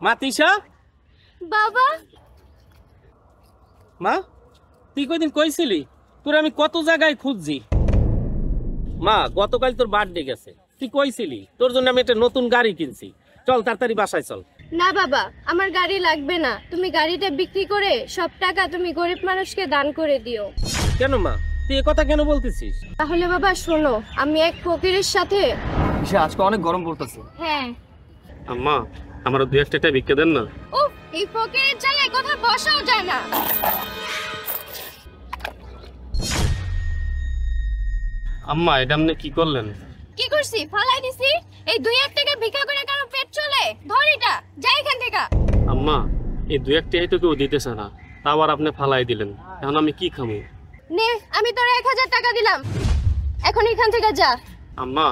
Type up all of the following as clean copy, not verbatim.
মা তিশা, বাবা মা তুই কয়দিন কইছিলি তোর আমি কত জায়গায় খুঁজছি। মা গতকাল তোর বার্থডে গেছে, তুই কইছিলি তোর জন্য আমি একটা নতুন গাড়ি কিনছি। চল তাড়াতাড়ি বাসায় চল। না বাবা, আমার গাড়ি লাগবে না, তুমি গাড়িটা বিক্রি করে সব টাকা তুমি গরিব মানুষকে দান করে দিও। কেন মা, তুই এ কথা কেন বলতেছিস? তাহলে বাবা শোনো, আমি এক ফকিরের সাথে আজকে অনেক গরম পড়তেছে। হ্যাঁ আম্মা আমার দুই একটা টাকা ভিক্ষা দেন না। উফ, এই ফকিরের জায়গায় কথা বসাও যায় না। আম্মা এটা আপনি কি করলেন? কি করছি? ফালাই দিছি। এই 2-1 টাকা ভিক্ষা করে কারো পেট চলে? ধর এটা, যাই এখান থেকে। আম্মা এই দুই একটা তো কেউ দিতেছে না, তাও আর আপনি ফালাই দিলেন, এখন আমি কি খামু? নে, আমি তোর 1000 টাকা দিলাম, এখন এখান থেকে যা। আম্মা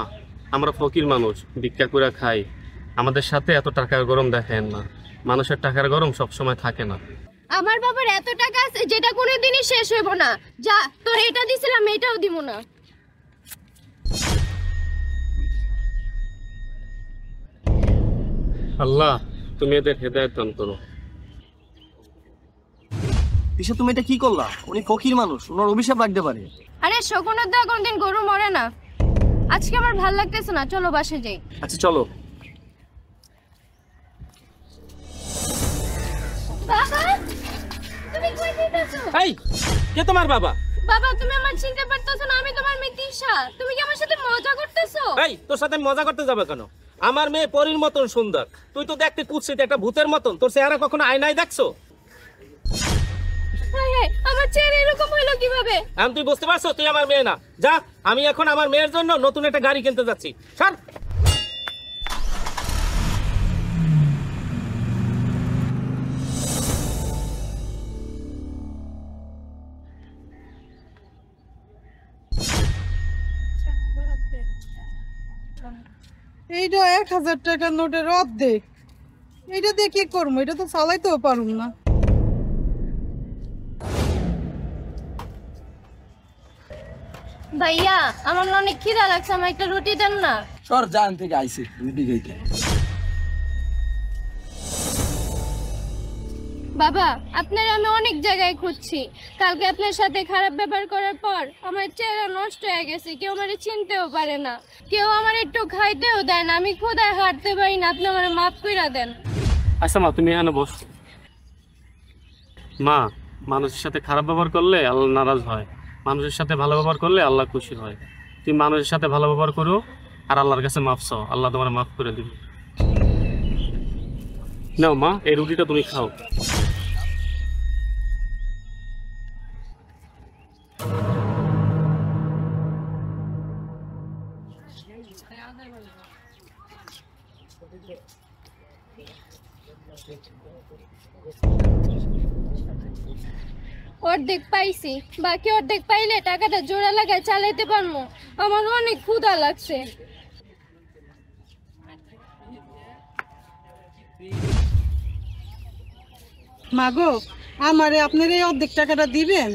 আমরা ফকির মানুষ, ভিক্ষা করে খাই, আমাদের সাথে এত টাকার গরম দেখেন না। মানুষের টাকার গরম সব সময় থাকে না। আমার বাবার এত টাকা আছে যেটা কোনোদিনই শেষ হইব না। যা, তোর এটা দিছিলাম এটাও দিব না। আল্লাহ তুমি এদের হেদায়েত দান করো। তিশা তুমি এটা কি করলা? উনি ফকির মানুষ, ওনার অভিশাপ লাগতে পারে। আরে শকুনের দা কোনদিন গরু মরে না। আজকে আমার ভাল লাগতেছে না, চলো বাসে যাই। আচ্ছা চলো। বাবা, তুমি কই যাইতাছো? এই কে তোমার বাবা? বাবা, তুমি আমার চিনতে পারতেছো না? আমি তোমার মেয়ে তিশা। তুমি কি আমার সাথে মজা করতেছো? এই তোর সাথে আমি মজা করতে যাবে কেন? আমার মেয়ে পরীর মতন সুন্দর, তুই তো দেখতে কুৎসিত একটা ভূতের মতন। তোর চেহারা কখনো আয়নায় দেখছো? হায় হায়, আমার চেহারা এরকম হলো কিভাবে? এখন তুই বুঝতে পারছো তুই আমার মেয়ে না। যা, আমি এখন আমার মেয়ের জন্য নতুন একটা গাড়ি কিনতে যাচ্ছি। সর। এইটা 1000 টাকার নোটের অর্ধেক। এইটা দিয়ে কি করবো? এটা তো চালাইতেও পারুম না। ভাইয়া, আমার না অনেক খিদা লাগছে, আমার একটা রুটি দেন না। সর জান থেকে আইছি রুটি খাইতে। বাবা, আপনার আমি অনেক জায়গায় খুঁজছি। কালকে আপনার সাথে খারাপ ব্যবহার করার পর আমার চেহারা নষ্ট হয়ে গেছে, কেউ আমারে চিনতেও পারে না, কেউ আমার একটু খাইতেও দেয় না, আমি ক্ষুধায় হাঁটতে পারি না, আপনি আমার মাফ কইরা দেন। আচ্ছা মা তুমি এখানে বস। মা, মানুষের সাথে খারাপ ব্যবহার করলে আল্লাহ নারাজ হয়, মানুষের সাথে ভালো ব্যবহার করলে আল্লাহ খুশি হয়। তুমি মানুষের সাথে ভালো ব্যবহার করো আর আল্লাহর কাছে মাফ চাও, আল্লাহ তোমার মাফ করে দিবে। নাও মা, এই রুটিটা তুমি খাও। অর্ধেক পাইছি, বাকি অর্ধেক পাইলে টাকাটা জোড়া লাগায় চালাইতে পারবো। আমার অনেক ক্ষুধা লাগছে। মাগো, আমারে আপনার এই অর্ধেক টাকাটা দিবেন?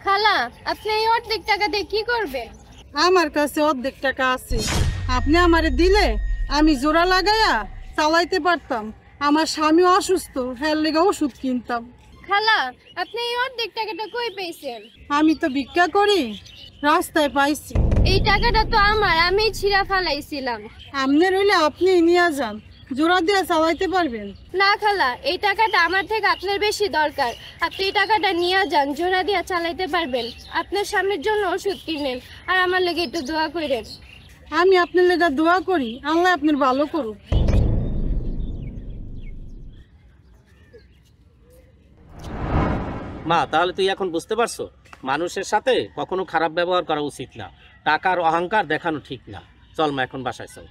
খালা, আপনি এই অর্ধেক টাকা দিয়ে কি করবেন? আমার কাছে অর্ধেক টাকা আছে, আপনি আমারে দিলে আমি জোড়া লাগাইয়া চালাইতে পারতাম। আমার স্বামী অসুস্থ, হের লেগে ওষুধ কিনতাম। খালা, আপনি এই অর্ধেক টাকাটা কই পেয়েছেন? আমি তো ভিক্ষা করি, রাস্তায় পাইছি। এই টাকাটা তো আমার, আমি ছিঁড়া ফালাইছিলাম। আপনি রইলে আপনি নিয়ে যান, জোড়া দিয়ে চালাইতে পারবেন। না খালা, এই টাকাটা আমার থেকে আপনার বেশি দরকার। আপনি এই টাকাটা নিয়ে যান, জোড়া দিয়া চালাইতে পারবেন। আপনার স্বামীর জন্য ওষুধ কিনেন, আর আমার লেগে একটু দোয়া করেন। আমি আপনার লেগে দোয়া করি, আল্লাহ আপনার ভালো করুক। মা, তাহলে তুই এখন বুঝতে পারছো মানুষের সাথে কখনো খারাপ ব্যবহার করা উচিত না, টাকার অহংকার দেখানো ঠিক না। চল মা, এখন বাসায় চল।